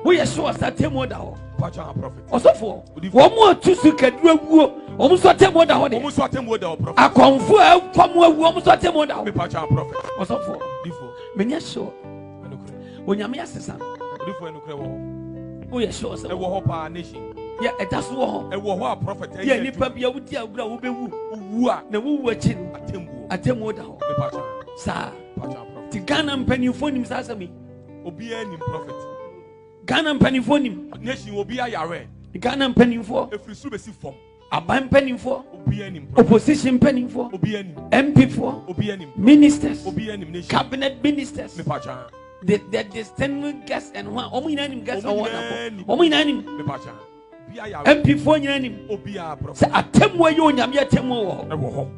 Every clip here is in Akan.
We are sure that temo da ho. Prophet. Osofo. Wo mu atusu kadura wuo. Wo mu so temo da ho de. Wo mu so temo da ho prophet. Akonfo akwam awu wo mu so temo da ho. Me pacha prophet. Osofo. Difo. Me nya sure. Onyame asesa. Difo enukre wo. We are sure say. E wo ho pa nation. Yeah, that's what. E wo ho a prophet. Yeah, nipa bia wudi agura wo bewu. Wu a na wu achi no. Atemu da ho. Me pacha. Sa. Pacha prophet. Ti Ghana mpanifo nim sa asami. Obi anim prophet. Ghana mpanifo nim. Nation obi ayare. Ghana mpanifo. Efrisu besi fom. Aban mpanifo. Obi anim. Opposition mpanifo. Obi anim. MP for. Obi anim. Ministers. Obi anim nation. Cabinet ministers. Me pacha. The distinguished guests and one. Omo ina nim guests and one. Omo ina nim. Me pacha. MP for ina nim. Obi a prophet. Say atemu ayo nyame atemu wo. E wo ho.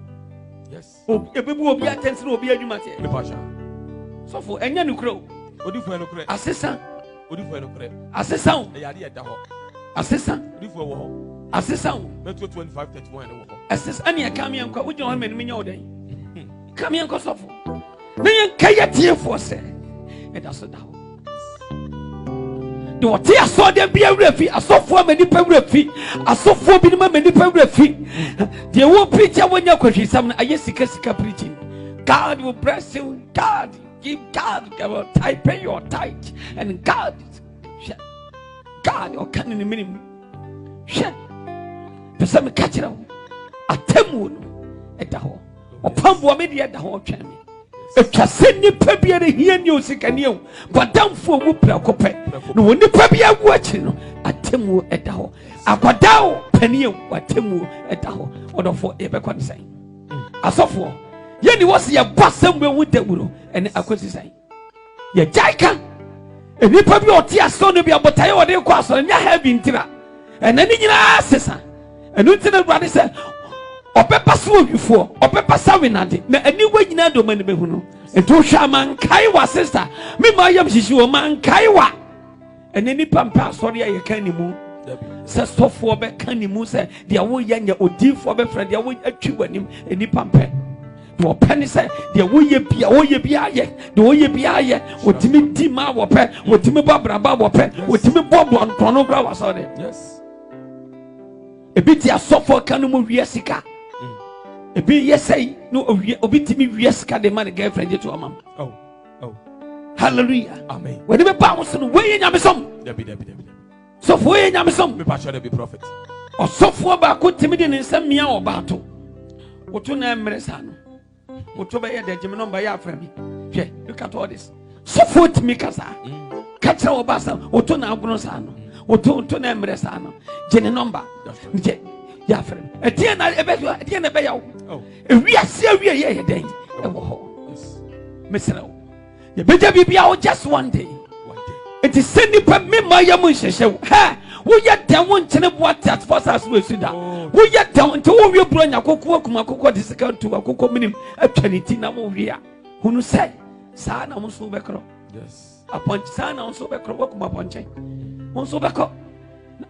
Yes. Ebebu obi atensere obi adwuma te. Me pacha. So for enya nukro. Odifo enukre. Asesa. Odifo enukre. Asesa o. E yade e da ho. Asesa. Odifo wo ho. Asesa o. Metro 25:31 wo ho. Asesa ani ya kam yankwa wo gina ho mani menya odan. Kam yankwa sofo. Na yanka ya tiefo se. E da so da ho. De wote aso de bia wrafi asofo amani pa wrafi asofo bi ne amani pa wrafi de wo preacher wonya kwahwisam na aye sika preaching. God will bless you. God give God will type your tithe and God or can in the minimum. Share. Pesa me catch it. Atemu no eta ho. Opambo media da ho twa me. Etwase nipa bia de hia ni osikani o. Badamfo mu prakope. No woni nipa bia wu achi no atemu eta ho. Akwadao pani o atemu eta ho. Odofo ebekwa nsai. Asofo ye ni wose ye bosam we wu dawuro ene akwasi sai. Ye jaika nipa bi oti aso no bi abotaye wode kwa aso nya ha bi ntira. Ene ni nyina sesa. Enu ntira Awurade se opepa so wifo opepa sawinade na ani wa nyina do mani behu no ento hwa man kai wa sister me ma yam hihyi wo man kai wa ene ni pampa asori aye kan ni mu se sofo be kan ni mu se dia wo yanya odifo be fra dia wo atwi wanim eni pampa wo pani se dia wo ye bia aye de wo ye bia aye otimi di ma wo pe otimi babraba wo pe otimi bobo antono gra wa so de yes ebiti asofo kan mu wiesika ebi yesay no obi timi wiesika de man girlfriend to amam oh hallelujah amen when be ba so no we nyamesom debi so for we nyamesom me pa sure be prophet osofo ba ko timi de nsam mia obato woto na emresa no woto be ye de jimi number ya afra mi hwe look at all this so for timi kasa kacha obasa woto na agono sa no woto na emresa no jeni number nje ya afra etie na be yawo ewiase awie ye den e wo ho mesra ye beja bibia just one day it is sending pa me ma ya mu hyehyɛ ha wo ya dan wo nkyene bo atat forces we suda wo ya dan nti wo wie bro nya kokko kuma kokko de sika to kokko minim atwaniti na mo wie a hunu sai saa na mo so bekro yes upon saa na mo so bekro wo kuma ponche mo so bekro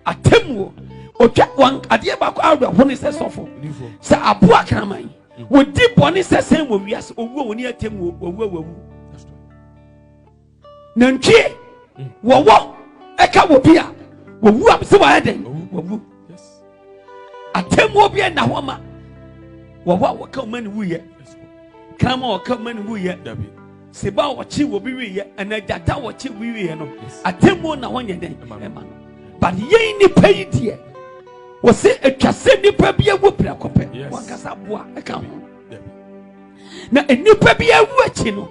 atemu otwa wan ade ba ko awdo ho ne se sofo sa abu akraman wo di boni se sen wo wiase owu woni atemu owu nantwie wo eka wo bia wo wu am se wa den wo wu yes atemu bia na ho ma wo ka mani wu ye krama wo ka mani wu ye se ba wo chi wo bi wi ye ana data wo chi wi wi ye no atemu na ho nye den e ma no but ye ni pay die wo se etwase nipa bia wo pra kope wakasa boa eka ho na nipa bia wu achi no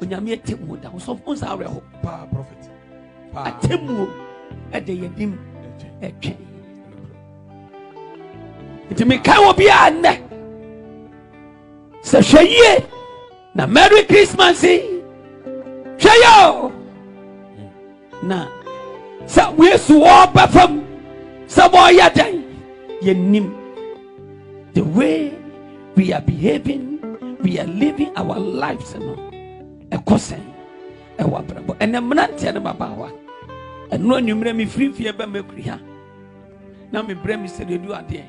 onyame atemu da wo so unsa awe ho pa prophet atemu ede yedim etwe iti me kai wo bia ne se hweye na Merry Christmas hweyo na sa wesu wo bafam sa boy yadan yenim the way we are behaving we are living our lives no ekosen ewa brabo enemnante ne babawa eno anwumre me frifie ba makuri ha na me bra me se dedu ade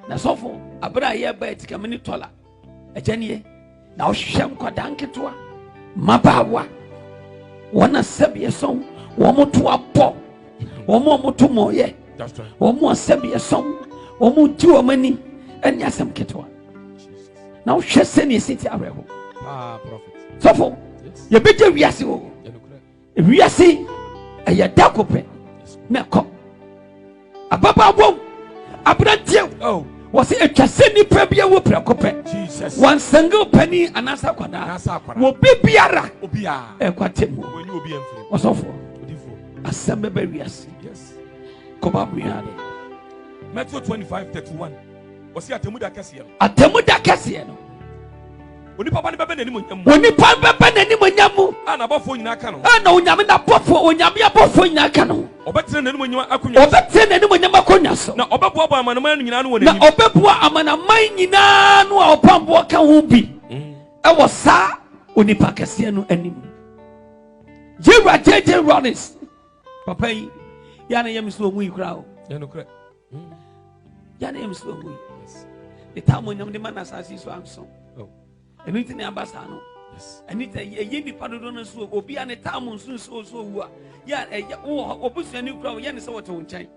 na sofo abra ye ba etika me ni tola aganie na ohwehwem kwadanketoa mabawa Wana sebi song. Womo to apo. Womo to moye. That's right. Womo sebi song. Womo to mani. And yasam ketwa. Now she send you city arebo. Prophet. So for you better wiase o. Wiase aya dakope. Meko. Ababa bom. Abrantie. Oh. Was it a Cassini Pebia wo precope? Jesus. One single penny and asa quana. Will be biara. Obia. A quatim. When you be free. Was awful. Assemble berries. Yes. Cobabriade. Matthew 25:31. Was he at Temuda Cassian? At Temuda Cassian. When you papa ni baba nani monyamu. When you papa nani monyamu. And above for in Akano. I know Yamina Pofo, Yamia Pofo in Akano. Obetin and when you are Akunya. Obetin and when Yamaconas. Now Obabwa man in Anu. Now Obabwa amana mine or Pambo can be. I was sa Unipa Cassiano enemy. Jira JJ Rollins. Papa Yana Yam slow we crowd. Yana Yam slow we. The time when the man assassin so. And it's in Ambassador. Yes. And it's a yeni padron so obi an tamun so ya opus any crowd yan so what on chain.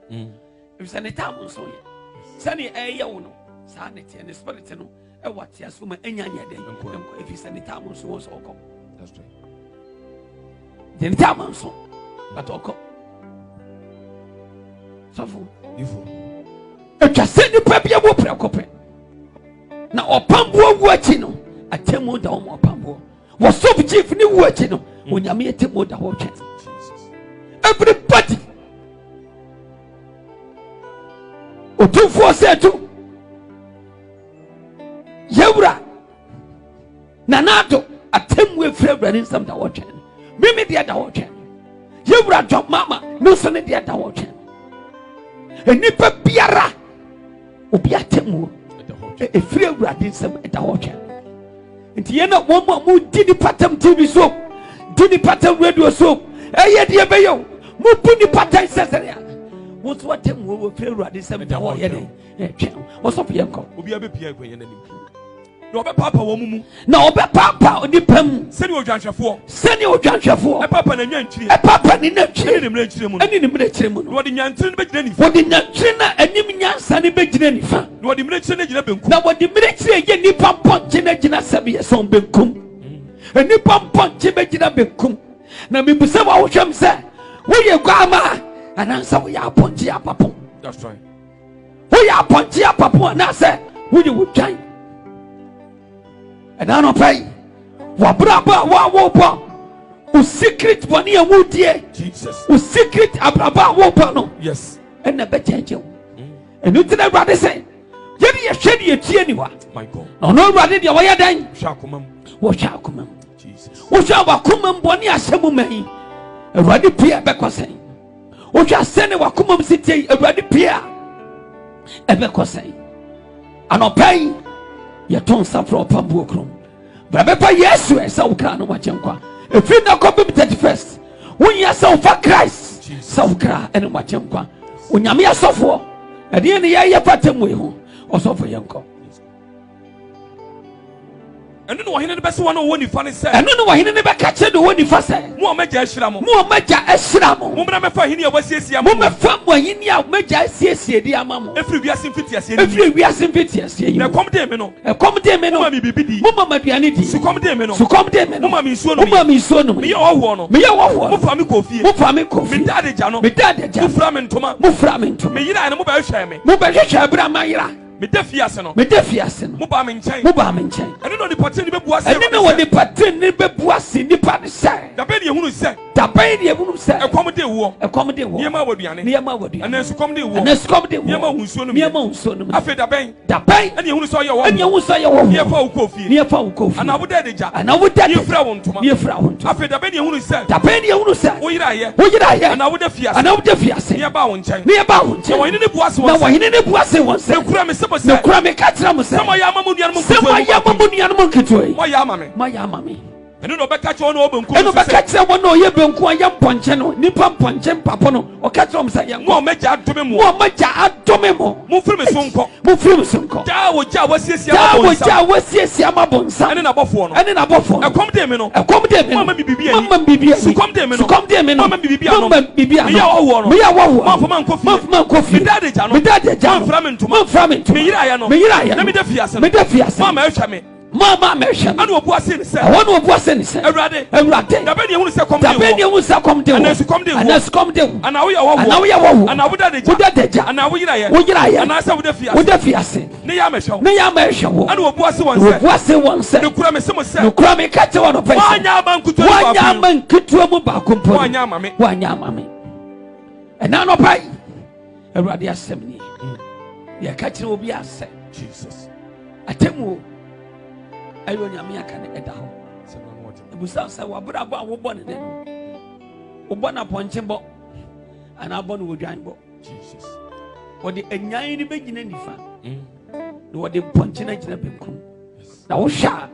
It's an tamun so sunny a yawono sanity and the spirit no a what yes woman enya day if it's an tamun so come. That's right. Then tamun so but oko so for if you send the papia wo preoccupy na opambo wo no atemu da o pambo was so chief ni wuachi no onyame atemu da ho twen everybody otumfo setu yewura nanado atemu efrewrani nsam da ho twen mimi dia da ho twen yewura job mama no so ne dia da ho twen enipa biara obi atemu efrewura din nsam da ho twen nti yena womo mu dini patam TV so dini patam radio so eye die beyo mu buni patam sesere wo so atem wo frewura de sem da wo ye de twen wo so pie nko obi abepia ekwenye nanim na obe papa wo mumu na obe papa oni pam seni odwanhwefo e papa na nyanchiri e papa ni na chiri eni nimre chiri mu eni nimre chiri mu wo de nyantiri be gina nifa wo de nyantiri na enim nyansa ne be gina nifa wo de nimre chiri na gina benkum na wo de nimre chiri ye nipa ponche na gina sabe ye son benkum nipa ponche be gina benkum na mibuse wa wo hwem se wo ye gwama anansa wo ya ponche apapo. That's right. Wo ya ponche apapo na se wo ye wo twan and I don't pay. Wabraba wa o secret boni e wudie. Jesus. O secret abraba wo no. Yes. And na be change. And you tell everybody say, "Yemi ye hwe de etie ni wa." My God. No no everybody de wo ya dan. Shakomam. Wo shakomam. Jesus. Wo sha wa komam boni asemu man. Everybody pia be kwasai. Wo sha sene wa komam sitie everybody pia. E be kwasai. Anopai ye ton safro pambu okrom babepa yesu esa ukra no wachenkwa efi na ko 31st wonya sa ufa Christ sa ukra ene wachenkwa onyame asofo ede ne ye patemwe ho osofo yenko eno no wahene ne bese wa no woni fa ne se eno no wahene ne be ka che do woni fa se mo maja ahira mo mo mra me fa hene ya wasiesia mo me fa mo hene ya maja asiesie di ama mo efri wiase mfitiase efri wiase mfitiase na kom de me no mo ma mi bibidi mo ma duane di su kom de me no mo ma mi nsuo no me ye wo no mo fa mi kofi me dade ja no mo fra me ntoma me yira ne mo ba hwe me bra ma yira me defiase no mo ba me nchen eno no di patin ni bebu ase eno no di patin ni bebu ase ni pa ne sai da be de ehunu se ekom de wo ye ma waduane ana su kom de wo ye ma hunsuo no afi da ben ene ehunu so ye wo ye fa wo kofi ana wo de ja ye fra wo ntoma afi da ben ehunu se wo yira ye ana wo de fiase ye ba wo nchen wo hine ne bu ase won se kura me ka tira mo se sama ya mamu nuan mo ketoi mo ya ama me ma ya ama me eno no be catch one obenku eno be catch one no ye benku aya ponche no nipa ponche papa no o catch am say ye mo meja adome mo mo meja adome mo mo free me sonko ja wo ja wasiesia mabonsa ene na bofo no ekom de me no mama bibia mama bibia sukom de me no mama bibia no me ya wo no mafo man kofi me dade ja no mfra me ntuma me yira ya no na me da fiase mama ehwa me mama mehwam anu obu ase ne se wonu obu ase ne se awurade da be ne ehunu se kom de anasu kom de ana wo ya wo ana wo da deja ana wo yira ye ana se wo da fiase ne ya mehwam anu obu ase won se ne kura me se mo se ne kura me ka te wono pe wanya mankutu mu ba kompo wanya mame ena no pai awurade asem ni ya ka kire obi ase Jesus atemu ayo nyame aka ne eda ho ebusa se wabra ba wo bo ne ne wo bo na ponche bo ana bo no wodwan bo Jesus wodi enyan ni begina nifa no wodi ponche na gina benkum na wo hwa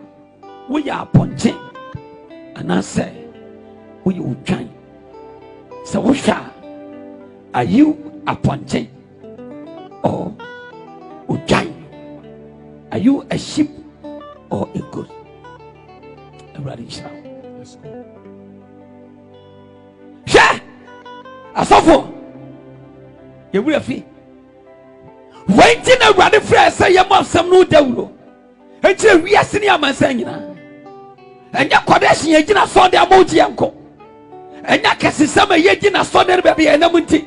wo ya ponche ana se wo yi wodwan se wo hwa ayu a ponche or wodwan are you a sheep or a goat? Everybody shout. Let's go. Share. Asofo. You will feel. Waiting a ruddy fresh say you must some new devil. And we are senior man saying, and your Kodesh Yagina saw the emoji uncle. And your Cassie Summer Yagina saw the baby and Namuti.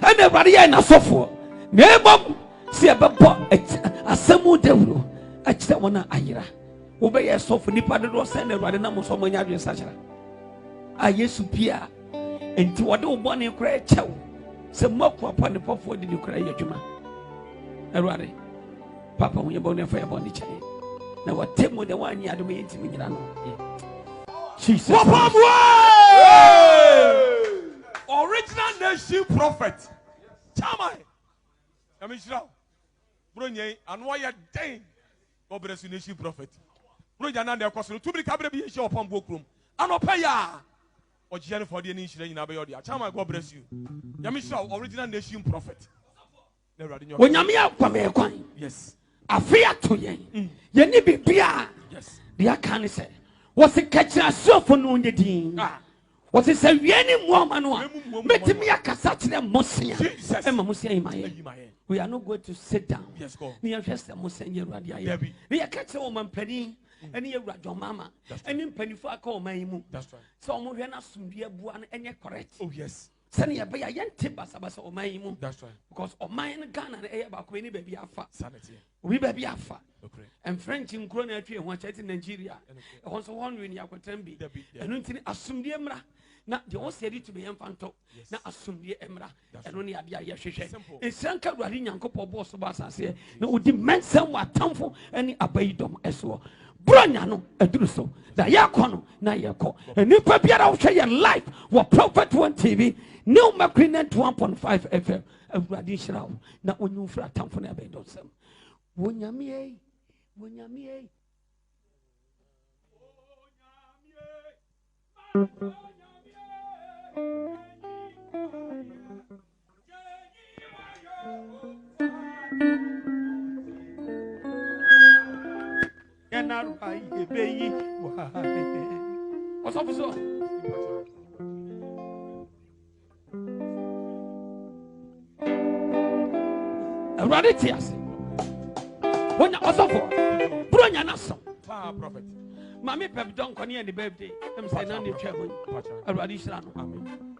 And everybody and Asofo. Name see a bump a samu devil. I just want to ayira. Obey a soft nipa do send a radina so many adrian sachara. I yes supia and to what do one in cry chow. Some mock upon the pop for the new cry yajuma. A radi. Papa, when you're born a fire on the chain. Now what tell me the one you had to me into me. Jesus. Original nation prophet. Chamai. I'm Israel. Brunye and why you're dying. Obres nation prophet. Brunja de Costa to be cabin be show upon book room. Anopaya or Jennifer for the nation in Abayodia. Chama, God bless you. Yamisha, original nation prophet. When Yamia Kwame, yes, I fear to ye. Ye need be beer. Yes, the Akani said, was it catching a so for no dean? Was it say any woman? Met me a cassette and Mosia, and Mamusia in my we are not going to sit down. Yes, go. We are just a Monsieur Radia. We are catching a woman penny, and you your mama, and in penny for a call my moon. That's right. So I'm going to soon be a buan and you're correct. Oh, yes. Send you a young timbers about my moon. That's right. Because of mine gun and air about any baby alpha. Sanity. We baby alpha. And French in Cronia tree and watch it in Nigeria. Also wondering Yakotembi. And until assume the Emra. Na the one said to be infanto na assume the emra and only abia yehwehwe ensanka ruade nyankopɔ boss basa se na odi mensam watamfo ani abaidom eso bronya no aduru so da yakono na yeko enipa biara wo hwe ye live wo Prophet One TV new Macrinent 1.5 FM ruade hira wo na onyumfra atamfo na abaidom sam wonyame what's up, so? A raditias. When you're also for Brunya Nassau, prophet. Mammy Pep don't come near the birthday. I'm saying, I'm the travel. A radishano.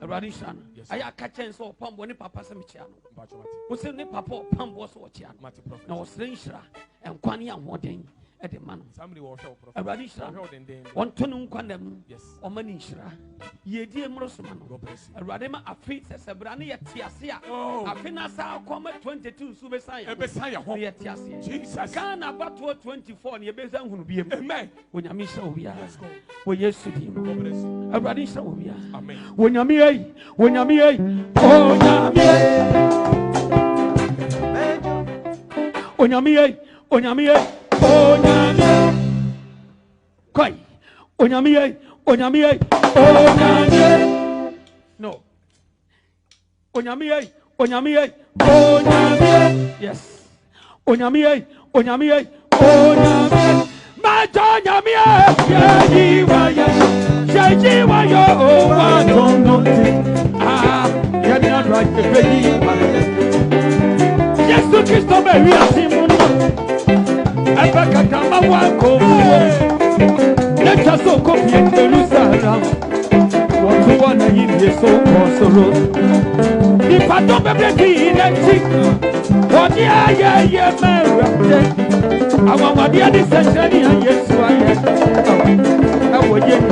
A radishano. I catch and saw Pump when Papa Samichiano. Was in the Papa Pump was watching. Now was Rishra and Quania Modern at the man. Somebody was a radishano. One tonum quandam, yes, or Manishra. Ye dear Morosaman. A radema a feet as a brania Tiasia. A finasa comma 22 suicide. A Messiah, Tiasia. Jesus. Can about 24 near Bezan will be a man when I miss we are. Well, yes, to him. A radisha we are. Amen. When you're me, oh, Onyamie, Onyamie, Onyamie. Koi, Onyamiye. No. Onyamiye. Yes. Onyamiye. Majo nyamiye. Yejiwa oh I don't know. You're not right. Yesu Kristo be wi asimu. Abaka kama wako. Let us go to Jerusalem. What you wanna eat is so possible. If I don't be in that chick, what yeah, man. I want what the other century and yes, why? I would get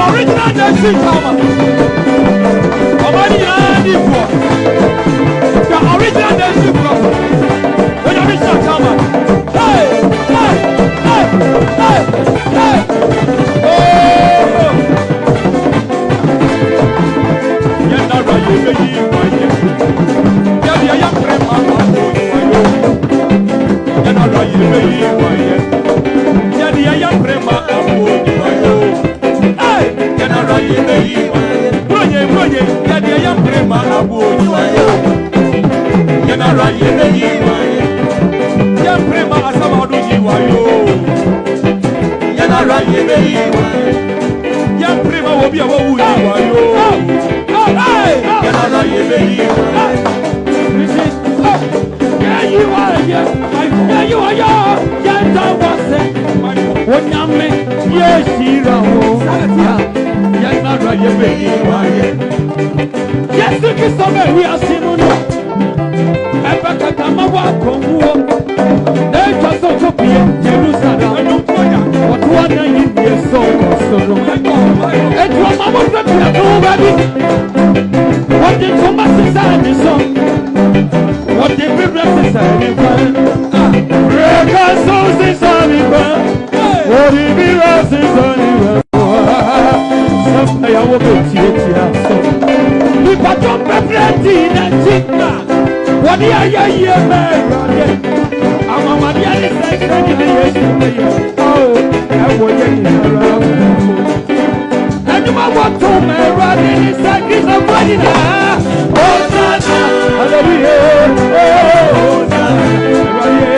Original Jesse Thomas. The original dancing prophet. When you reach that time, hey, hey, hey, hey, hey. Oh, you're not right, you're young grandma. You're not right, you're young grandma. Hey, you're not right, you're young grandma. Yanara yebe yiwaye, yemprema asabadu yiwayo. Yanara yebe yiwaye, yemprema wobia wowu yiwayo. Yanara yebe yiwaye, yiwaye, yiwayo, yentawase, onyame yeshirawo. Yanara yebe yiwaye, Yesu Kristo mewi asimuno. Ebakatama wa konguo Ejo soko pie Jerusalem Watuana yinye soko solo Ejo mamo pepia kuwabi Wadi tuma sisani so Wadi bibra sisani kwa Reka so sisani kwa Wadi bibra sisani kwa Sapa ya wobe tietia so Nipato pepia tina chika Wadi ya ye merade Ama wadi ya sekre ni yesu meye Oh, ewo ye yara Enuma watu merade ni sekre sa wadi na Hosanna, hallelujah Hosanna, merade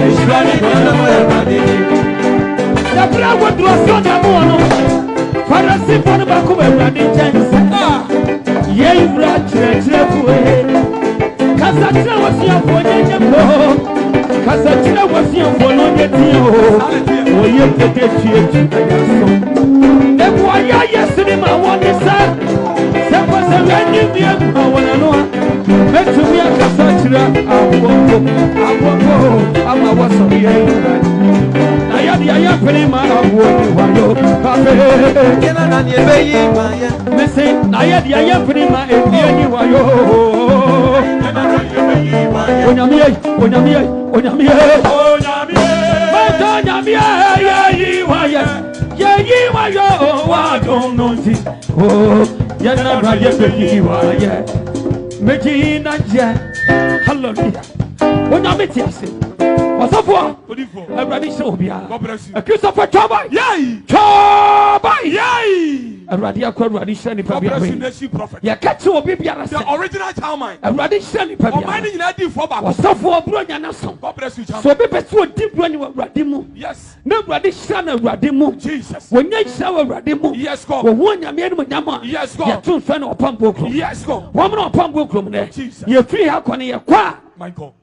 Ishwani kwana merade Yabra wadu asona muano Farasi ponu baku merade jense Ye ibra chire fuwe Kasachira wasiya fonye po Kasachira wasiya fonye tiyo Oye kete chiye ayaso Ewa ya yesu ni mawani sa Sepo se wenye miye mwana noa Metu miya kasachira Awoko Ama waso miye Na yadi ya yapeni ma awoni wayo Kafe Kena nani ebeyi maya Mese na yadi ya yapeni ma ebiye wayo Onyamie, yiwayo, wadononzi. Oh, yanara yiwaye, mejina je, hallelujah. Onyamie tiase. Wasafwa, everybody show bia. Christopher Choba, yay, Choba, yay. Everybody akwa shani pabia. Ya catch you be bia. The original Chalmine. Everybody shani pabia. Omani nyina di for ba. Wasafwa bro nyana so. God bless you, Chalmine. So be beso di bro nyi everybody mu. Yes. Na everybody shana everybody mu. Jesus. Wonya shawa everybody mu. Yes God. Wo wonya me no nyama. Yes God. Ya tun fa na opambo kro. Yes God. Wo mo na opambo kro ne. Jesus. Ye free ha kwane ye kwa. My God.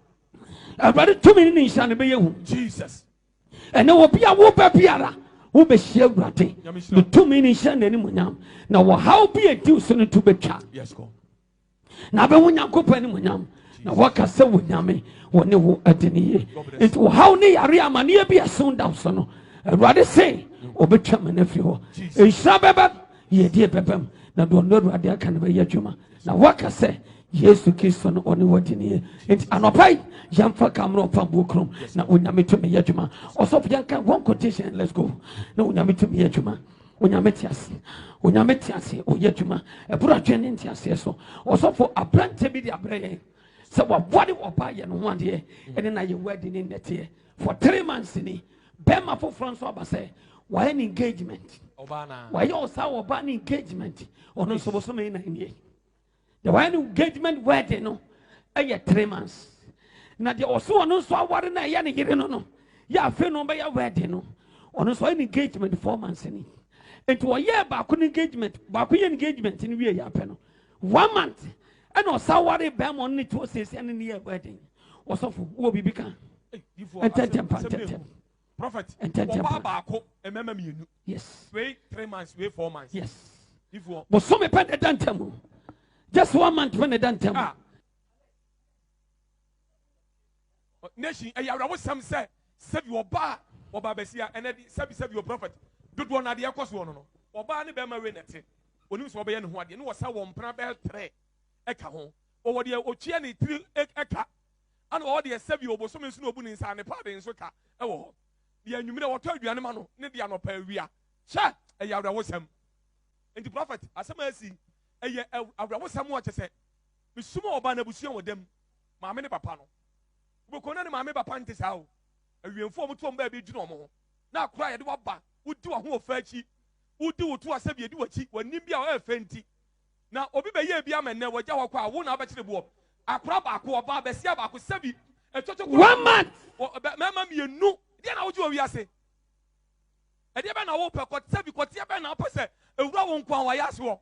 Everybody 2 minutes in shana be ye Jesus. And no be a wopa piara. Who be share rate the 2 minutes and any munyam. Now, how be a due soon to be chat? Yes, go. Now, be when you go penny munyam. Now, what I say with Yami, when you were at the it will how near Ariamania be a soon down son. I'd rather say, or be chairman if you a shabab, ye dear Pepem. Now, don't know what they can be Yajuma. Now, what I say, yes, to kiss on only what in here. It's an opine. Jamfa Camro from Bookroom. Now, when you meet me, Yajuma. Also, Yanka, one quotation, let's go. No, when you meet me, Yajuma. When you met us, or Yajuma, a project in Tiaso. Also, for a plant to be the abre. So, what you buy and 1 year, and then I wedding in that year. For 3 months in it, Bema for Francois Basset. Why an engagement? Why you also ban engagement? Or no, so so many in here. The one engagement wedding, no, 3 months. Now, the also no so what in a yanny no. Ya feel no by your wedding, no. Or so an engagement 4 months in it. And to a year back engagement, back engagement in real yapeno. 1 month. And no so what a bam on it was his and year wedding. Or so for will be become. And 10 Prophet and 10 yes. Wait 3 months, wait 4 months. Yes. But some a pen at Dantemu. Just 1 month when they done tell me. Nation, I was some say, save your bar, or Babesia, and then save your prophet. Do one idea cost one. Or Barney Bema win at it. When you saw Bayan Huadi, and was our one prabel tray. eka ho o de otua ne tiri eka ana o de sebi oboso me nso no obu ne nsa ne pa de nso ka e wo ho de anwumire woto aduane ma no ne de anopa awia sha e ya awra wosam enti prophet asema asi e ye awra wosam wo chese me suma oba na busua wodam maame ne papa no boko na ne maame papa nte sa o awiemfo mo to mba bi dwuno mo na akora ye de waba wudi wo ho ofa achi wudi wo to asabi edi wachi wanim bia o efa nti na obi be ye bia menna wagya wo kwa wo na abekire bo akora ba ko oba besia ba ko sabi etoto ko 1 month mama mienu dia na woju owi ase e dia be na wo pe ko sabi ko tie be na opese ewura wo nkwan wa yase wo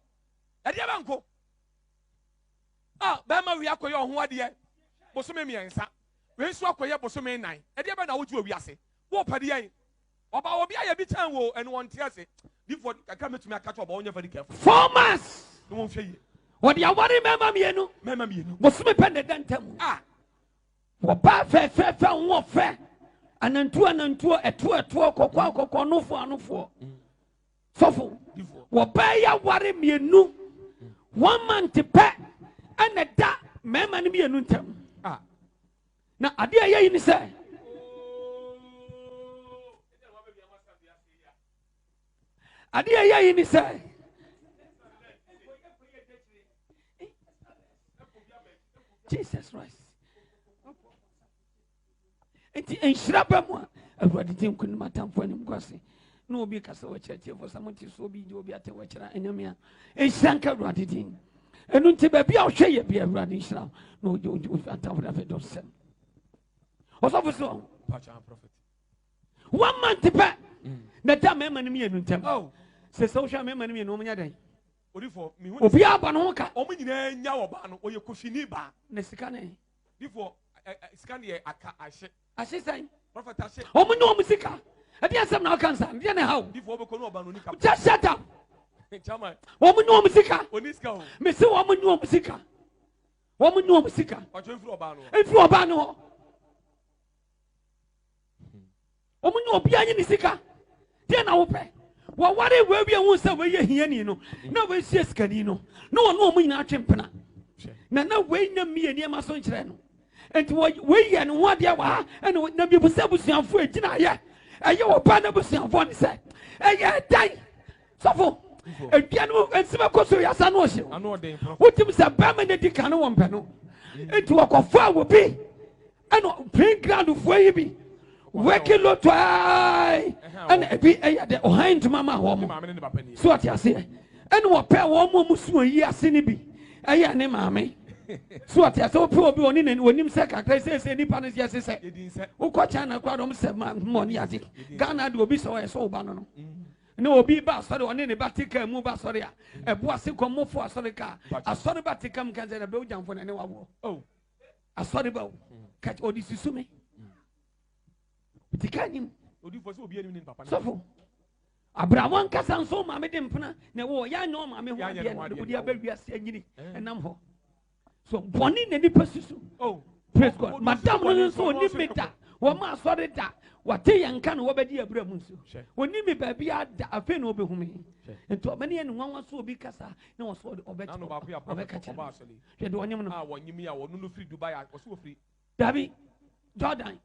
e dia be nko be ma wi akoye ho ade bosome miensa we nso akoye bosome 9 e dia be na woju owi ase wo pade yan oba obi aye bi tan wo ene won tie ase before aka metumi aka to oba onye very careful 4 months no won hwe yi what ya worry mema mienu bosome pende dantem wo ba fe wo fe anantu eto kokko anofo sofo wo ba ya worry mienu 1 month pe ene da mema ni mienu ntem na ade ayi ni se ade ayi ni se Jesus Christ. Enti enshiraba mu awurade tin kunu matamfo anim kwase na obi kasa wa church for samoti so obi je obi ate wa kira enyame a enhyanka awurade tin enu nti ba bia ohwe ye bia awurade enhyira na oji atamfo da fe do sem osofo so prophet 1 month pa na da mema nim ye nuntem se so hwa mema nim ye no munya dan obi aba no ka o nyina nya oba no oye kofini ba na sika ne before sika ne aka ahye san prophet ahye o mu no musika e dia sem na o kansa dia ne hawo before be ko no oba no nika just shut up chama o mu no musika oniska o me se o mu no musika o jo fru oba no efru oba no o mu no obi anyi ni sika dia na wo pe wo ware we bia hu se we ye hiani no na we sie skani no na wo mu nyina atwempena na we nya mieni ma so nkire no enti we ye no ho ade wa ene na bi busa busuanfo egina ye eye wo ba na busuanfo ne se eye dai sofo edua no ensima koso ya sa no ohye wotim se ba me ne dika no wo mpe no enti wo kofa wo bi ene playground fo yi bi working lot and ebi eya de ohan ntuma ma ho mo so ati ase ene wo pe wo mo musu yi ase ne bi eya ne maame so ati ase wo pe obi oni ne onim se kakra se nipa no se se wo ko China kwa do se mo ni ase Ghana de obi so so ba no ne obi ba sori oni ne batika mu ba sori a ebo ase komofo asori ka asori batika mu kan se na be ujamfo ne wa wo asori ba ka odi susume tikanim odi fo se obi ani ni papa na sofo abrawan kasa nso maame de mpena na wo ya nyo maame ho ade na odi abawia se anyini enam ho so boni na nipa susu praise God madam no nso oni meta wo ma asori da wate yanka na wo bedi abram nso oni me ba bia da afi na obehumi ento omane ne nwanwa so obi kasa na wo so obeti obeka cha hwe de onyem no wonyim ya wo no free Dubai wo so free Dabi Jordan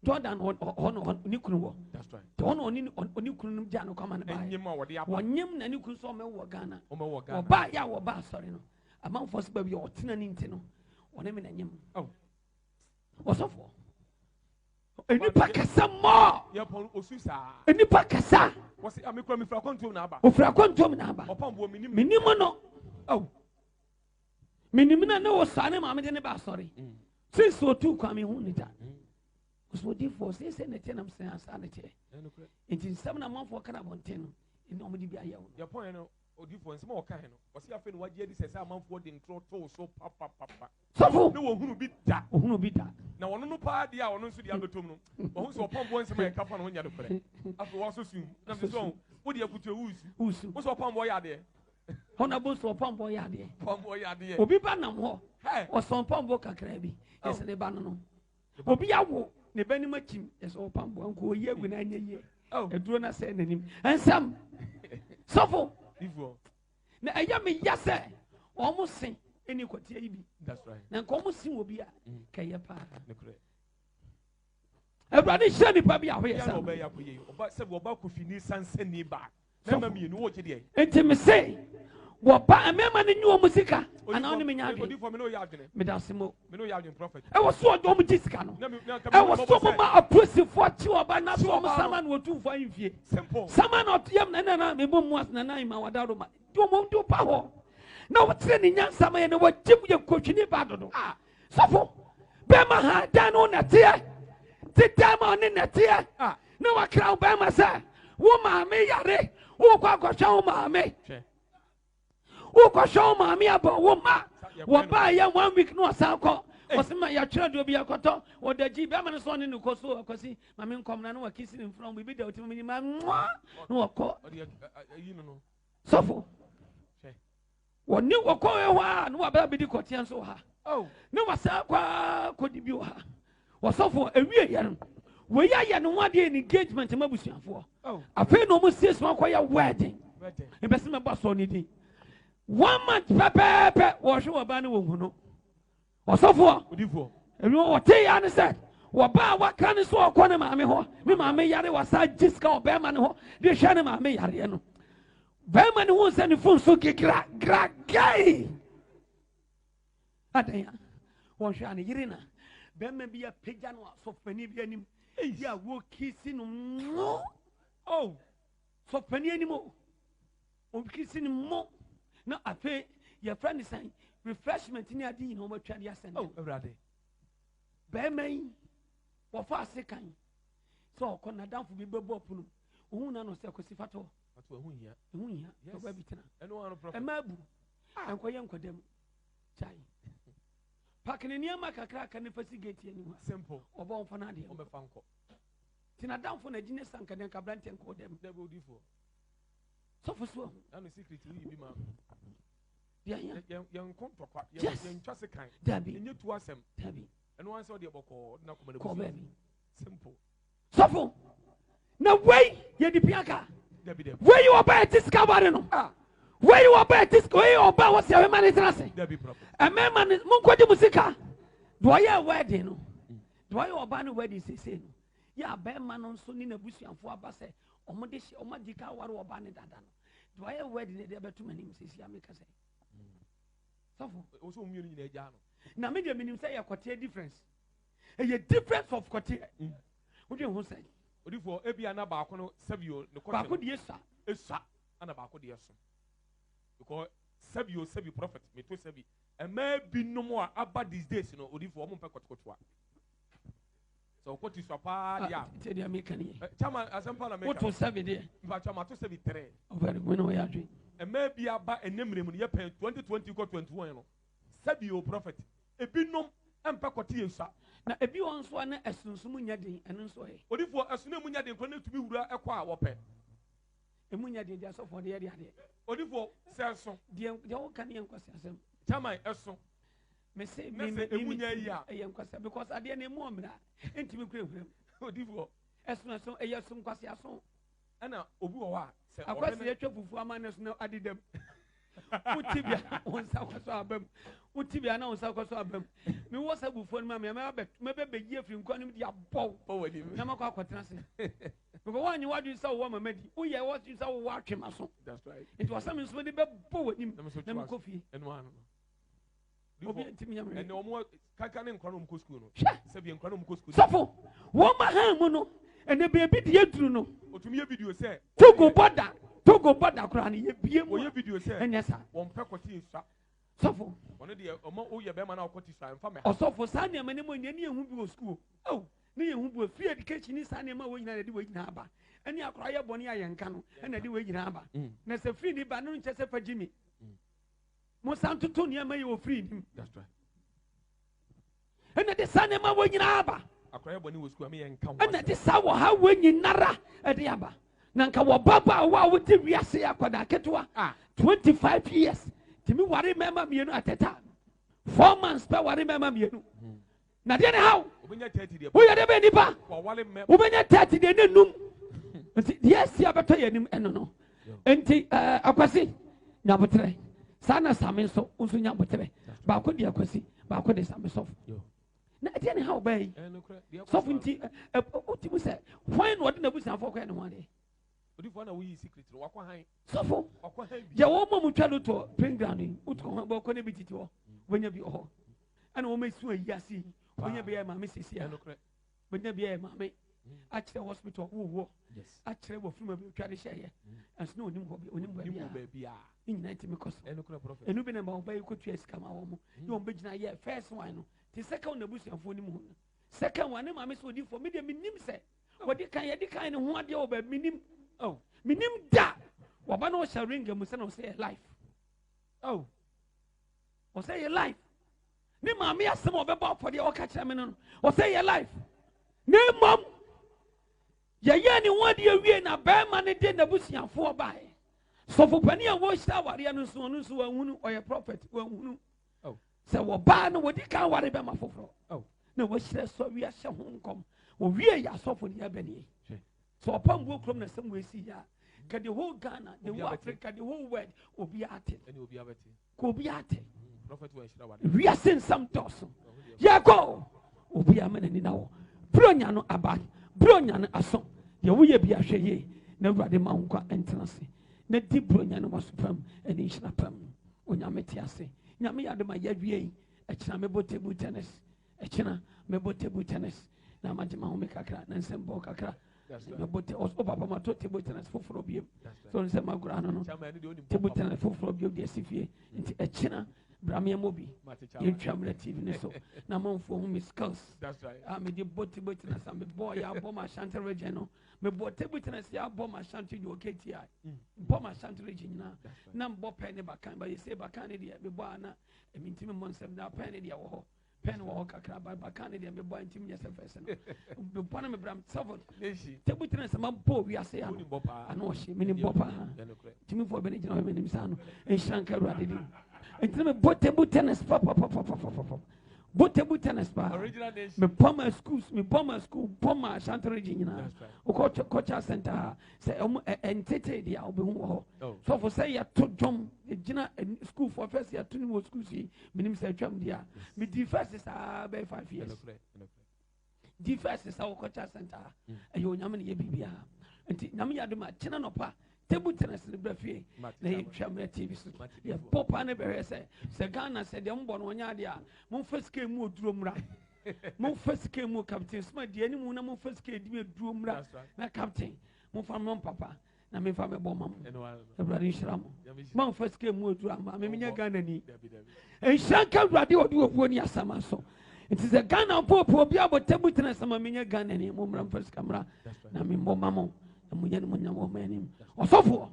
on nikunu wo that's right on onikunu dia no kama na ba enyim a wo de aba wonyem na nikunu so me wo Ghana oba ya wo ba sorry no amanfo se ba bia otena ni nti no one me na nyem osofo enipa kasa mo ya pon osusa enipa kasa wose amikro mi fra kontom na aba ofra kontom na aba opambo minim no minim na wo sane ma me de ne ba sorry since so tu kwa me hu ni da so di for say na tenam say asane che enti sam na manfo kana bonten no ene omudi bia ya wo ya point no odi for nsema o kan no wose afi no waje edi say manfo de ntro to so papa sofo ne wo hunu bi da na wono no pa dia wono nso dia betom no wo hu so opambo nsema e kafa no nya de kore afi wo so sum na me so wo de akutu usu wo so opambo ya de hona bo so opambo ya de obi ba nam ho o so opambo kakra bi ese ne ba no obi yawo ne bani machim ese opambo anko oyi agu na anya ye eduro na se nanim ensam sofo na eya me yase almost sing any quarter. That's right. Now, come sing will be a Kayapa. Everybody, Shani Pabi, away. But said, what about Kufini San send me back? Never me, no, what you intimacy. What a member in your musica, and only me, Medasimo, prophet. I was so dumb, Jiscano. I was so much a pussy for two, but not someone will do for you. Simple. Someone not young, and me was Nanaima, Wadaro. You won't do power. Now, what's sending young summer and what Jim your coach in the battle? Ah, so Bama had done on a tear. The time on in a tear. Ah, no, I can't by myself. Woman, me, yare. Oh, go show mammy. Oh, go show mammy about woman. What by 1 week no sako. Was my child will be a cotton or the G. Baman son in the Koso, because see, my men come now, kissing him from we be there to me, man. No, call. You know. So, what new or call no about the Cotian so ha. Oh, no, was could you ha. Was so for a real we are no one day engagement in Mabusian for. Oh, I feel no more 6 months for your wedding. Investment boss on it. 1 month, Papa, was your banner woman. Or so for, and you know what they understand. What can you so corner mammy ho? Me mammy yard was I just go Bearman ho, the Shannon mammy yard. Bearman won't send the phone so gay. At one shiny Irina. Bearman be a pigeon so penny him. Yeah, walk kissing more. Oh, so penny anymore. Oh, kissing more. No, I pay your friend is saying refreshment in your dean over Chadia Send. Oh, rather. Bearman, what fast second. So, can I down for be Bobo? Una no Secosifato. But who here? Who here? And one of a mabu. I'm quite young for them. Chai. Packing in your maca crack and investigate anyone. Simple. Or born for Nadia. Tina down for the genius and can Cabranti and call them. They will do for. So for sure. I'm a secret to you, ma'am. Young comfort, young just a kind. Debbie, and you to us, Debbie. And once or the Boko, no call baby. Simple. So now wait, you're the Piaka. Where you are by this cavern? Where you are by this way or by what's your man is nothing. A man is Munko Musica. Do I have wedding? Do I have a wedding? Say, yeah, bear man on soon in a bush and 4 basse, or Modish or Magica or Bannet. Do I have wedding? There are too many, Mrs. Yamika say. So, also, now, medium meaning say a quartier difference. A difference of quartier. What do you say? What if for Ebiana Bacono, Sabio, the Baco, yes, sir, is sir, and a Baco, yes, sir. Because Sabio, Sabi prophet, may to Sabi, and may be no more about these days, you know, or if for Mompacotwa. So, what is your part? Yeah, tell you, American. Chama, as I'm Parliament, what was Sabi there? But Chama to Sabi 3. Very when we are doing. And maybe about a name in your pen 2020 got 21. Sabio prophet, a binum and Pacotia, sir. Now, if you want one as soon as Munyadi and so, what if as soon as Munyadi connect to be a choir whopper? A Munyadi just for the idea. What if for Sarson, the old Canadian question? Tamai, a song. May say, a young question because I didn't know more intimate with him. What if as soon as a young question? Anna, Obuwa, I was the trouble for a man as no added them. Utibia on South Album. Utibia now South Album. Me was a before mammy, maybe year from calling me a bow. Oh, Namaka Quatrassi. But one you what you saw woman made. Oh, yeah, what you saw watching my son. That's right. It was something so the bow with him. Coffee and one. And no more Kakan and Cronum Cusco. Sabian Cronum Cusco. Suffer. Woman, Mono, and the baby, yet to know. What to me a video say. Togo Bada. Togo Bada Granny, your video say, and yes, sir. One peckoti is suffer. One of the Oya Bemana Cotisha and family. Also for Sunday, many more near who go school. Oh, near who will free education is Sunday, my way in a way in Haba. And you cry up Bonia and Cano, and I do way in Haba. There's a free Banon Chester for Jimmy. Monsanto Tonia may you free him. That's right. And at the Sunday, my way in Haba. I cry when he was coming and come. And at this hour, how when you Nara at the Haba. Nanka wa baba wa wuti wiase akwada ketwa 25 years timi wari member mienu ateta 4 months pa wari member mienu na de ne how obenya 30 de wo ye de be nipa obenya 30 de ne num yes ya beto ye nim eno no enti akwasi na botre Sana Samin so Unsunya Botebe, Bakudi Akwasi, Bakudi Samisof. Na ati how bay sovereignty say why not the bush and for one day. But if one of we secret walk behind so ya woman mu twalo to playground utko ba ko ne bititi when you be ho and wo mesu ayasi when you be ma me sisi when you be ma me actually hospital wo yes actually wo film be twade share and no onim ho ba bia in 90 because enu be na ba ba ko twa sika ma wo mo you on be gina ye first one no the second na busuafo ni mu second one ma me so di for me de minim se wo di kan ye di kan ne ho ade wo ba minim oh minim da wo ba no shall ring mu se no say life oh o say your life ni ma me asem wo be ba for de o ka kire me no o say your life ne mom ye ni ho ade awie na ba ma ne de na busuafo ba e so for pani a wo sha ware no so wahunu o ye prophet wahunu se wo ba no wodi kan ware be ma foforo na wo hire so wi ahye ho nkom wo wie ya sofo ni abani so opam wo krom na sem we si ya ka the whole Ghana the whole Africa the whole world obi ate any obi abeti ko obi ate prophet wo hire ware we are seeing some doors ya go obi amana ni na wo bronya no aba bronya no aso ye wo ye bi ahwe ye na urade ma nkwa entenase na di bronya no wasopam eni hira pam onyame ti ase nyame yade ma yadwie ekina me table tennis ekina me table tennis na ma jema ho me kakra na nsembo kakra me bote o papa ma to table tennis foforo biem so nsem agura no table tennis foforo biem de sifie nti ekina bramia mobi ye twamra tv ne so na manfo ho me skills me di table tennis am boy ya bo ma shanty region no me table tennis ya bo ma shanty do KTI bo ma shanty region na mbo pen ne bakan ba ye say bakan ne dia me bo ana eminti me monsem na pen ne dia wo ho pen wo kakra ba bakan ne dia me bo antim nya se fese no me bo na me bram seven table tennis ma bo wi ase ya ana o she me ni bo pa timi fo be ne jina me ni sa no en shanka ru adedi enti me table tennis pa table tennis pa me poma schools me poma school poma Shantre Regina o culture center say entete dia obi hu ho so for say ya to dom gina school for first year to new school see minim say twam dia me di first is be 5 years di first is our culture center ayo nyame ne ye bibia enti nyame ya de ma china no pa table tennis ne brafie na ye twamra TV so ye popa ne be se Ghana se de mbo no nya de a mo first game mu oduro mra mo first game mu captain sma de ani mu na mo first game di oduro mra na captain mo fa mo papa na me fa me bo mam Ebrade Shiramo mo first game mu oduro am me nya Ghana ni en shanka Ebrade odi ofuo ni asama so it is a Ghana popo obi abo table tennis am me nya Ghana ni mo mra first camera na me bo mam mo munye no munye mo manim osofo